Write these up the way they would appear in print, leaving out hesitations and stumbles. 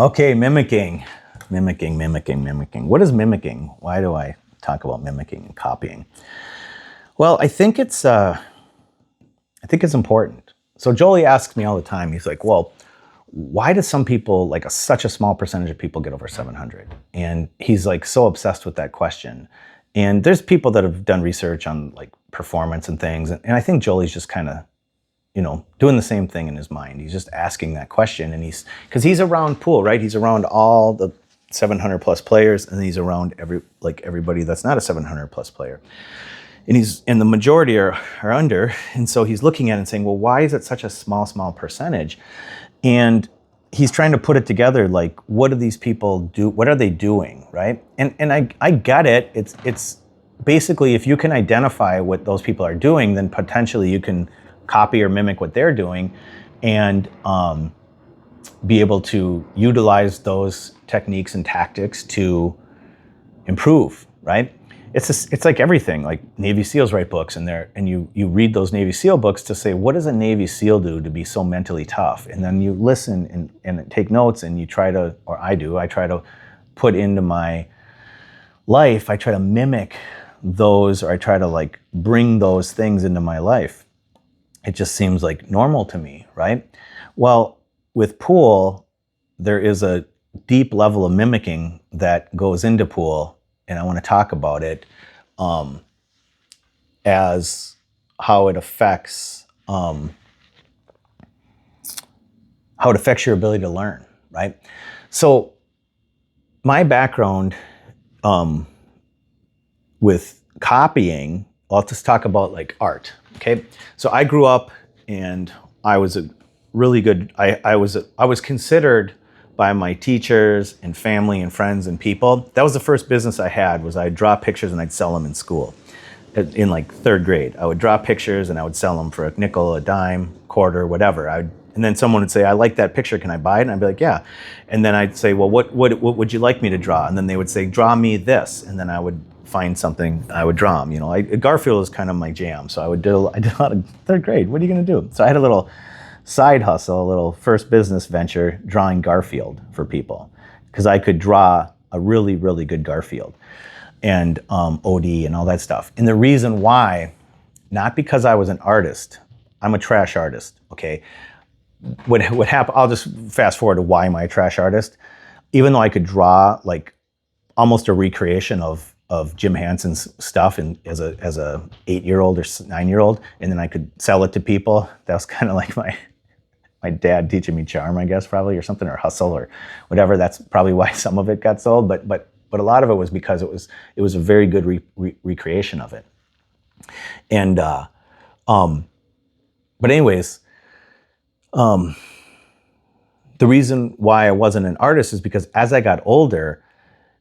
Okay, mimicking. Mimicking. What is mimicking? Why do I talk about mimicking and copying? Well, I think it's important. So Jolie asks me all the time, he's like, well, why do some people, like such a small percentage of people get over 700? And he's like so obsessed with that question. And there's people that have done research on like performance and things. And I think Jolie's just kind of, doing the same thing in his mind. He's just asking that question, and because he's around pool, right? He's around all the 700 plus players, and he's around everybody that's not a 700 plus player. And the majority are under. And so he's looking at it and saying, well, why is it such a small percentage? And he's trying to put it together, like, what do these people do? What are they doing, right? And I get it. It's basically, if you can identify what those people are doing, then potentially you can copy or mimic what they're doing, and be able to utilize those techniques and tactics to improve, right? It's like everything. Like Navy SEALs write books, and you read those Navy SEAL books to say, what does a Navy SEAL do to be so mentally tough? And then you listen and take notes, and you try to, or I try to put into my life, I try to mimic those, or I try to like bring those things into my life. It just seems like normal to me, right? Well, with pool, there is a deep level of mimicking that goes into pool, and I want to talk about it as how it affects your ability to learn, right? So my background with copying, I'll just talk about like art. Okay, so I grew up, and I was a really good. I was considered by my teachers and family and friends and people. That was the first business I had. Was I'd draw pictures and I'd sell them in school. In like third grade, I would draw pictures and I would sell them for a nickel, a dime, quarter, whatever. And then someone would say, "I like that picture. Can I buy it?" And I'd be like, "Yeah." And then I'd say, "Well, what would you like me to draw?" And then they would say, "Draw me this," and then I would find something, I would draw them. Garfield is kind of my jam, so I did a lot of third grade. What are you going to do? So I had a little side hustle, a little first business venture, drawing Garfield for people, because I could draw a really, really good Garfield, and OD and all that stuff. And the reason why, not because I was an artist, I'm a trash artist, okay? What happened, I'll just fast forward to why am I a trash artist. Even though I could draw like almost a recreation of Jim Hanson's stuff as a 8-year-old or 9-year-old, and then I could sell it to people. That was kind of like my dad teaching me charm, I guess, probably, or something, or hustle, or whatever. That's probably why some of it got sold, but a lot of it was because it was a very good recreation of it. And but anyways, the reason why I wasn't an artist is because as I got older,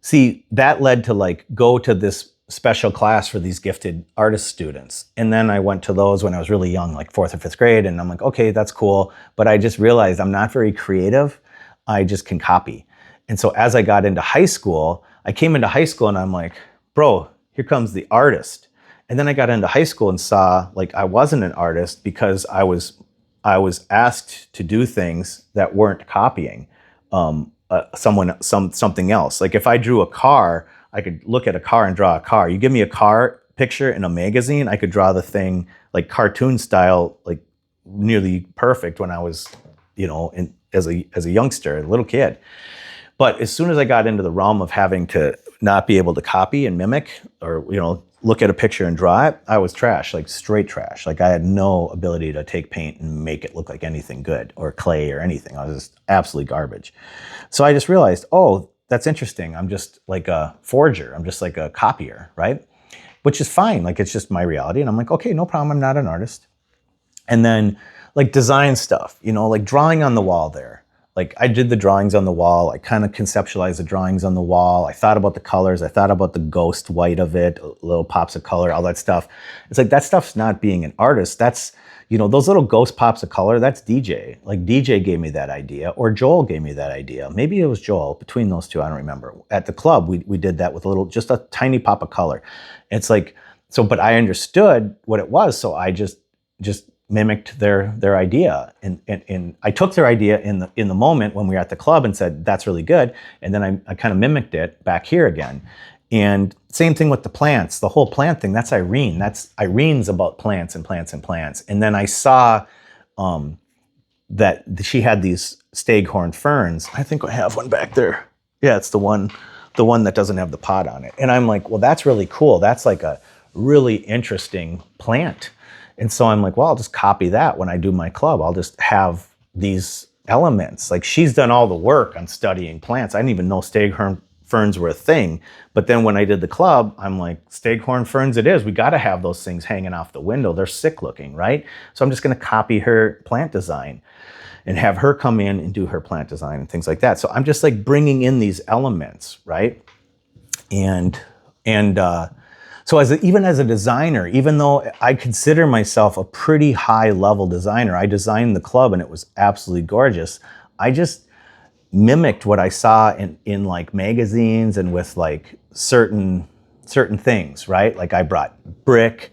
see, that led to like go to this special class for these gifted artist students. And then I went to those when I was really young, like 4th or 5th grade. And I'm like, okay, that's cool. But I just realized I'm not very creative. I just can copy. And so as I got into high school, I came into high school and I'm like, bro, here comes the artist. And then I got into high school and saw like I wasn't an artist because I was asked to do things that weren't copying something else. Like if I drew a car, I could look at a car and draw a car. You give me a car picture in a magazine, I could draw the thing like cartoon style, like nearly perfect when I was, as a youngster, a little kid. But as soon as I got into the realm of having to not be able to copy and mimic, or look at a picture and draw it, I was trash, like straight trash. Like I had no ability to take paint and make it look like anything good, or clay or anything. I was just absolutely garbage. So I just realized, oh, that's interesting. I'm just like a forger. I'm just like a copier, right? Which is fine. Like it's just my reality. And I'm like, okay, no problem. I'm not an artist. And then like design stuff, like drawing on the wall there. Like I did the drawings on the wall. I kind of conceptualized the drawings on the wall. I thought about the colors. I thought about the ghost white of it, little pops of color, all that stuff. It's like that stuff's not being an artist. That's, those little ghost pops of color, that's DJ. Like DJ gave me that idea, or Joel gave me that idea. Maybe it was Joel. Between those two, I don't remember. At the club, we did that with just a tiny pop of color. It's like, so, but I understood what it was. So I just mimicked their idea, and I took their idea in the moment when we were at the club and said that's really good, and then I kind of mimicked it back here again. And same thing with the plants, the whole plant thing. That's Irene. That's Irene's about plants and plants and plants. And then I saw that she had these staghorn ferns. I think I have one back there. Yeah, it's the one that doesn't have the pot on it. And I'm like, well, that's really cool. That's like a really interesting plant. And so I'm like, well, I'll just copy that when I do my club. I'll just have these elements. Like, she's done all the work on studying plants. I didn't even know staghorn ferns were a thing. But then when I did the club, I'm like, staghorn ferns it is. We got to have those things hanging off the window. They're sick looking, right? So I'm just going to copy her plant design and have her come in and do her plant design and things like that. So I'm just like bringing in these elements, right? So even as a designer, even though I consider myself a pretty high level designer, I designed the club and it was absolutely gorgeous. I just mimicked what I saw in like magazines and with like certain things, right? Like I brought brick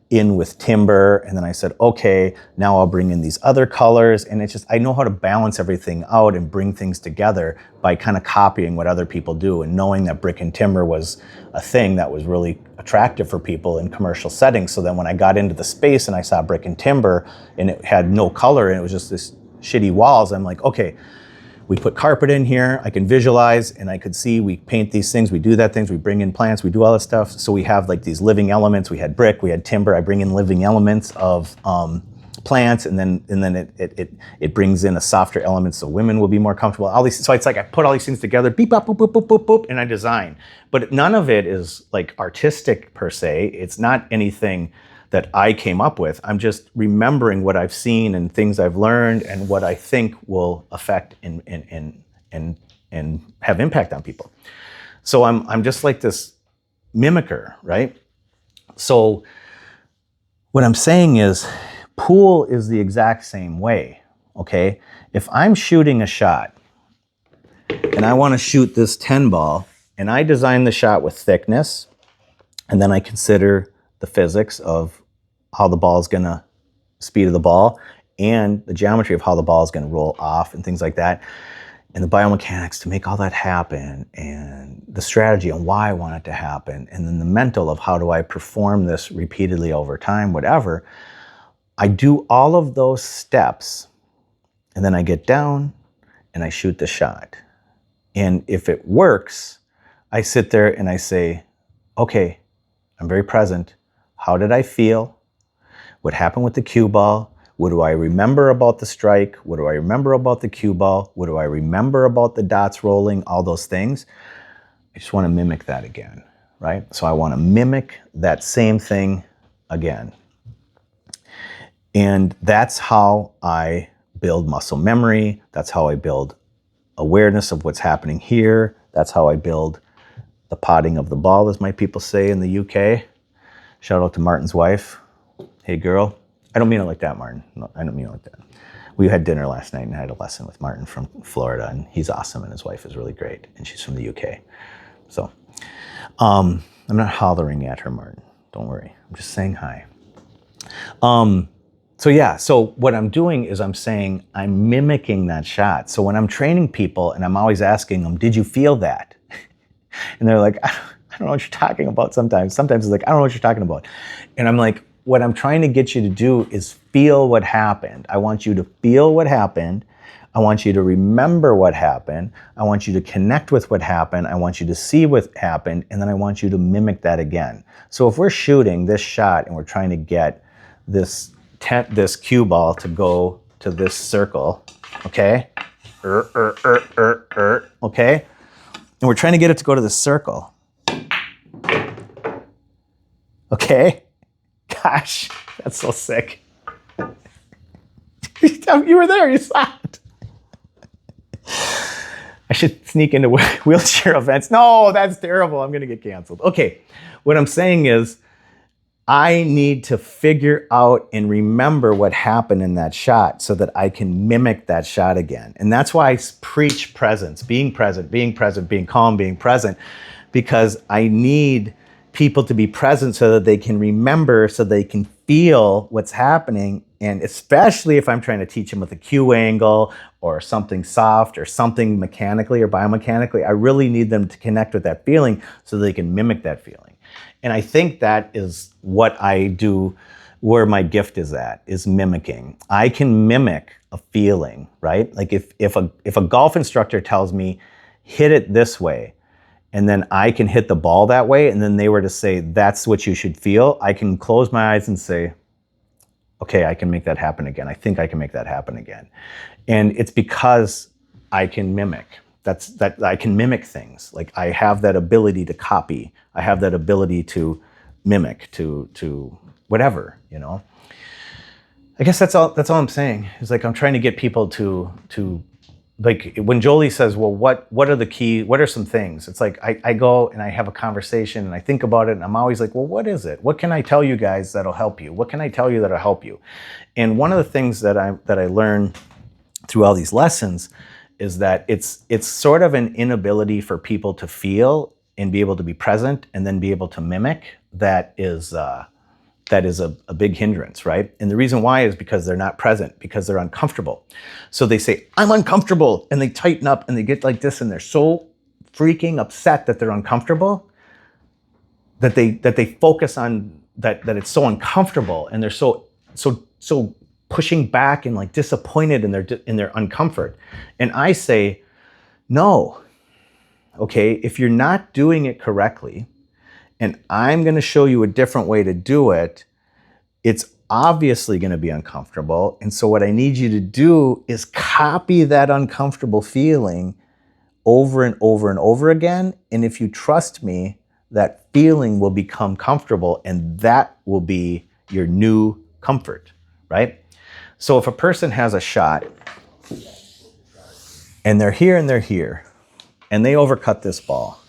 in with timber, and then I said, okay, now I'll bring in these other colors. And it's just, I know how to balance everything out and bring things together by kind of copying what other people do, and knowing that brick and timber was a thing that was really attractive for people in commercial settings. So then when I got into the space and I saw brick and timber and it had no color and it was just this shitty walls, I'm like, okay, we put carpet in here, I can visualize, and I could see we paint these things, we do that things, we bring in plants, we do all this stuff. So we have like these living elements. We had brick, we had timber. I bring in living elements of plants, and then it brings in a softer element so women will be more comfortable. All these, so it's like I put all these things together, beep, bop, boop, boop, boop, boop, boop, and I design. But none of it is like artistic per se. It's not anything that I came up with. I'm just remembering what I've seen and things I've learned and what I think will affect and have impact on people. So I'm just like this mimicker, right? So what I'm saying is, pool is the exact same way, okay? If I'm shooting a shot and I want to shoot this 10 ball, and I design the shot with thickness, and then I consider the physics of how the ball is going to, speed of the ball, and the geometry of how the ball is going to roll off and things like that, and the biomechanics to make all that happen, and the strategy on why I want it to happen, and then the mental of how do I perform this repeatedly over time, whatever. I do all of those steps, and then I get down and I shoot the shot. And if it works, I sit there and I say, okay, I'm very present. How did I feel? What happened with the cue ball? What do I remember about the strike? What do I remember about the cue ball? What do I remember about the dots rolling? All those things. I just want to mimic that again, right? So I want to mimic that same thing again. And that's how I build muscle memory. That's how I build awareness of what's happening here. That's how I build the potting of the ball, as my people say in the UK. Shout out to Martin's wife. Hey, girl. I don't mean it like that, Martin. No, I don't mean it like that. We had dinner last night and I had a lesson with Martin from Florida, and he's awesome and his wife is really great, and she's from the UK. So I'm not hollering at her, Martin. Don't worry. I'm just saying hi. So what I'm doing is I'm saying I'm mimicking that shot. So when I'm training people and I'm always asking them, did you feel that? And they're like, I don't know what you're talking about sometimes. Sometimes it's like, I don't know what you're talking about. And I'm like, what I'm trying to get you to do is feel what happened. I want you to feel what happened. I want you to remember what happened. I want you to connect with what happened. I want you to see what happened. And then I want you to mimic that again. So if we're shooting this shot and we're trying to get this cue ball to go to this circle, okay? Okay? And we're trying to get it to go to the circle. Okay? Gosh, that's so sick. You were there, you saw it. I should sneak into wheelchair events. No, that's terrible. I'm going to get canceled. Okay, what I'm saying is I need to figure out and remember what happened in that shot so that I can mimic that shot again. And that's why I preach presence, being present, being calm, being present, because I need people to be present so that they can remember, so they can feel what's happening. And especially if I'm trying to teach them with a Q angle or something soft or something mechanically or biomechanically, I really need them to connect with that feeling so they can mimic that feeling. And I think that is what I do, where my gift is at, is mimicking. I can mimic a feeling, right? Like if a golf instructor tells me, hit it this way, and then I can hit the ball that way, and then they were to say, that's what you should feel, I can close my eyes and say, okay, I can make that happen again. I think I can make that happen again. And it's because I can mimic. That I can mimic things. Like I have that ability to copy. I have that ability to mimic, to whatever, you know. I guess that's all I'm saying. Is like I'm trying to get people to like when Jolie says, well, what are some things? It's like I go and I have a conversation and I think about it and I'm always like, well, what is it? What can I tell you guys that'll help you? What can I tell you that'll help you? And one of the things that I learn through all these lessons is that it's sort of an inability for people to feel and be able to be present and then be able to mimic that is a big hindrance, right? And the reason why is because they're not present, because they're uncomfortable. So they say, I'm uncomfortable, and they tighten up and they get like this, and they're so freaking upset that they're uncomfortable that they focus on that it's so uncomfortable, and they're so pushing back and like disappointed in their uncomfort. And I say, no, okay, if you're not doing it correctly, and I'm going to show you a different way to do it, it's obviously going to be uncomfortable. And so what I need you to do is copy that uncomfortable feeling over and over and over again. And if you trust me, that feeling will become comfortable, and that will be your new comfort, right? So if a person has a shot and they're here and they overcut this ball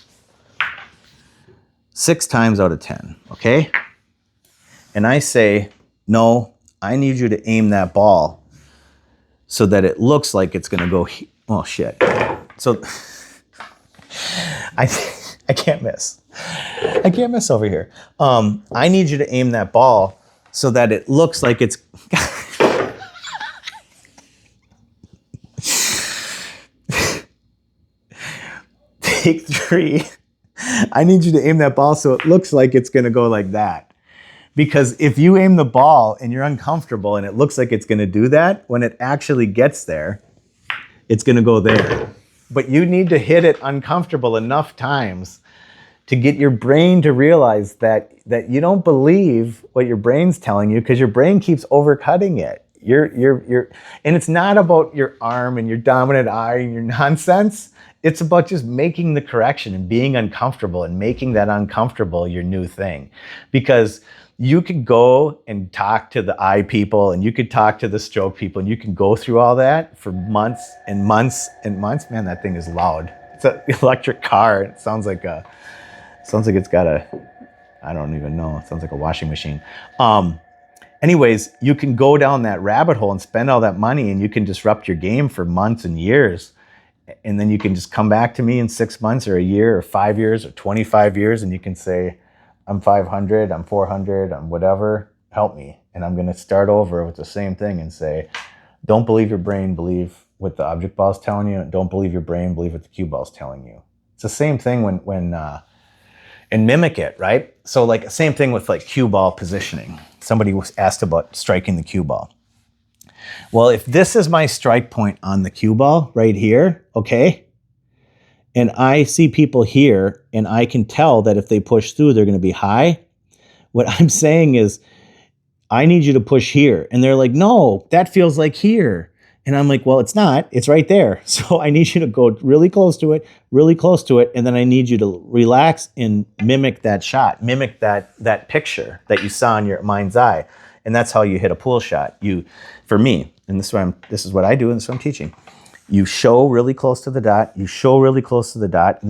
6 times out of 10, okay? And I say, no, I need you to aim that ball so that it looks like it's gonna go, oh shit. So I can't miss. I can't miss over here. I need you to aim that ball so that it looks like it's, take 3. I need you to aim that ball so it looks like it's going to go like that. Because if you aim the ball and you're uncomfortable and it looks like it's going to do that, when it actually gets there, it's going to go there. But you need to hit it uncomfortable enough times to get your brain to realize that you don't believe what your brain's telling you, because your brain keeps overcutting it. And it's not about your arm and your dominant eye and your nonsense. It's about just making the correction and being uncomfortable and making that uncomfortable your new thing. Because you could go and talk to the eye people and you could talk to the stroke people and you can go through all that for months and months and months. Man, that thing is loud. It's an electric car. It sounds like it's got I don't even know. It sounds like a washing machine. Anyways, you can go down that rabbit hole and spend all that money and you can disrupt your game for months and years. And then you can just come back to me in 6 months or a year or 5 years or 25 years and you can say, I'm 500, I'm 400, I'm whatever, help me. And I'm going to start over with the same thing and say, don't believe your brain, believe what the object ball is telling you. Don't believe your brain, believe what the cue ball is telling you. It's the same thing and mimic it, right? So like same thing with like cue ball positioning. Somebody was asked about striking the cue ball. Well, if this is my strike point on the cue ball right here, okay, and I see people here and I can tell that if they push through, they're going to be high. What I'm saying is, I need you to push here. And they're like, no, that feels like here. And I'm like, well, it's not. It's right there. So I need you to go really close to it. And then I need you to relax and mimic that shot, mimic that picture that you saw in your mind's eye. And that's how you hit a pool shot. For me, and this is what I do, and this is what I'm teaching. You show really close to the dot, and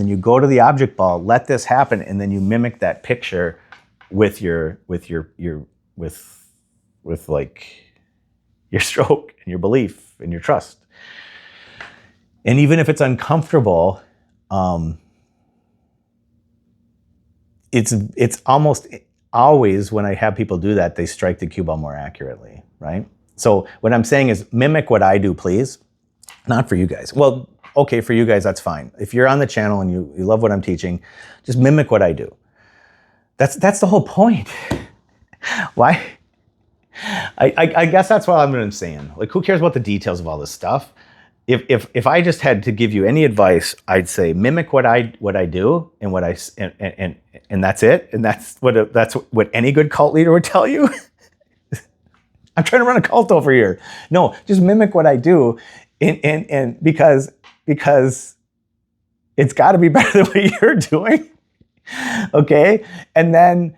then you go to the object ball, let this happen, and then you mimic that picture with your stroke and your belief and your trust. And even if it's uncomfortable, it's almost always when I have people do that, they strike the cue ball more accurately, right? So what I'm saying is mimic what I do, please. Not for you guys. Well, okay, for you guys, that's fine. If you're on the channel and you love what I'm teaching, just mimic what I do. That's the whole point. Why? I guess that's what I'm saying. Like, who cares about the details of all this stuff? If I just had to give you any advice, I'd say mimic what I do and what and that's it. And that's what any good cult leader would tell you. I'm trying to run a cult over here. No, just mimic what I do, and because it's got to be better than what you're doing. Okay, and then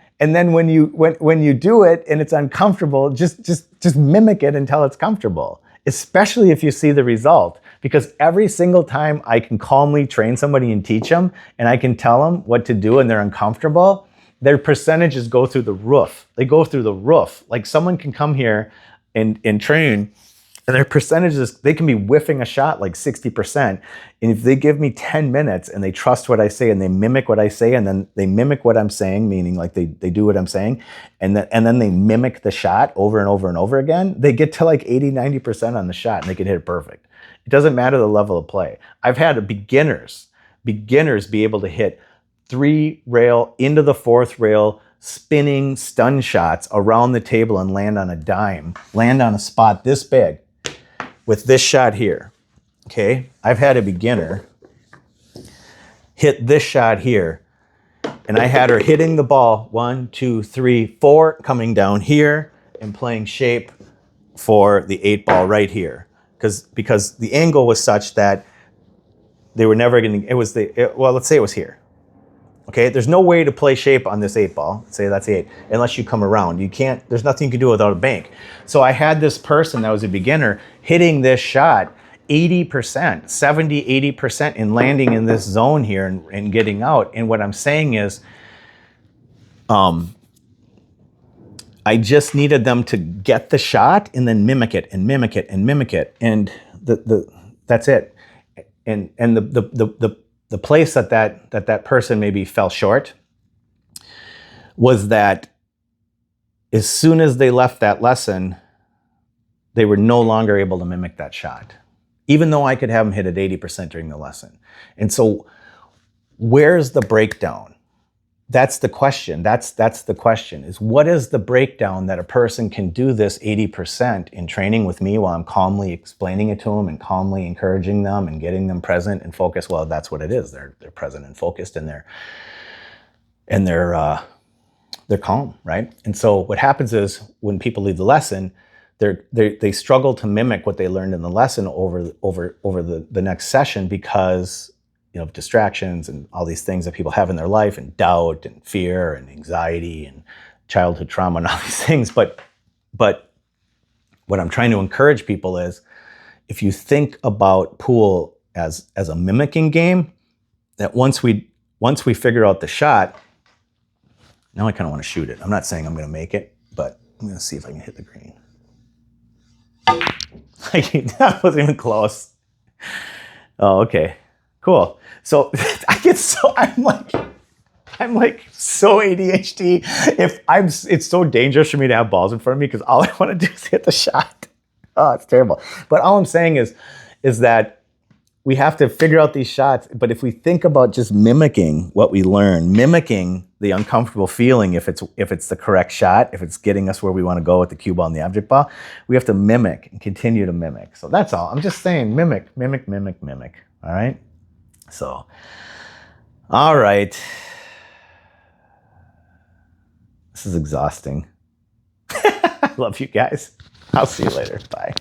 when you do it and it's uncomfortable, just mimic it until it's comfortable. Especially if you see the result, because every single time I can calmly train somebody and teach them, and I can tell them what to do and they're uncomfortable, their percentages go through the roof. They go through the roof. Like, someone can come here and train, and their percentages, they can be whiffing a shot like 60%. And if they give me 10 minutes and they trust what I say and they mimic what I say, and then they mimic what I'm saying, meaning like they do what I'm saying, and then they mimic the shot over and over and over again, they get to like 80, 90% on the shot and they can hit it perfect. It doesn't matter the level of play. I've had beginners be able to hit 3-rail into the 4th rail, spinning stun shots around the table and land on a dime, land on a spot this big with this shot here. Okay, I've had a beginner hit this shot here, and I had her hitting the ball 1, 2, 3, 4, coming down here and playing shape for the 8 ball right here, because the angle was such that they were never going to. Well, let's say it was here. Okay, there's no way to play shape on this 8 ball. Say that's 8, unless you come around. You can't. There's nothing you can do without a bank. So I had this person that was a beginner hitting this shot 80%, 70, 80% in landing in this zone here and getting out. And what I'm saying is, I just needed them to get the shot and then mimic it and mimic it and mimic it, and that's it. And the place that person maybe fell short was that as soon as they left that lesson, they were no longer able to mimic that shot, even though I could have them hit at 80% during the lesson. And so where's the breakdown? That's the question. That's the question, is what is the breakdown that a person can do this 80% in training with me while I'm calmly explaining it to them and calmly encouraging them and getting them present and focused? Well, that's what it is. They're present and focused, and they're calm, right? And so what happens is when people leave the lesson, they struggle to mimic what they learned in the lesson over the next session, because distractions and all these things that people have in their life, and doubt and fear and anxiety and childhood trauma and all these things. But what I'm trying to encourage people is, if you think about pool as a mimicking game, that once we figure out the shot, now I kind of want to shoot it. I'm not saying I'm going to make it, but I'm going to see if I can hit the green. That wasn't even close. Oh, okay. Cool. So I'm like so ADHD. It's so dangerous for me to have balls in front of me, because all I want to do is hit the shot. Oh, it's terrible. But all I'm saying is that we have to figure out these shots. But if we think about just mimicking what we learn, mimicking the uncomfortable feeling, if it's the correct shot, if it's getting us where we want to go with the cue ball and the object ball, we have to mimic and continue to mimic. So that's all. I'm just saying, mimic. All right. So, all right. This is exhausting. I love you guys. I'll see you later. Bye.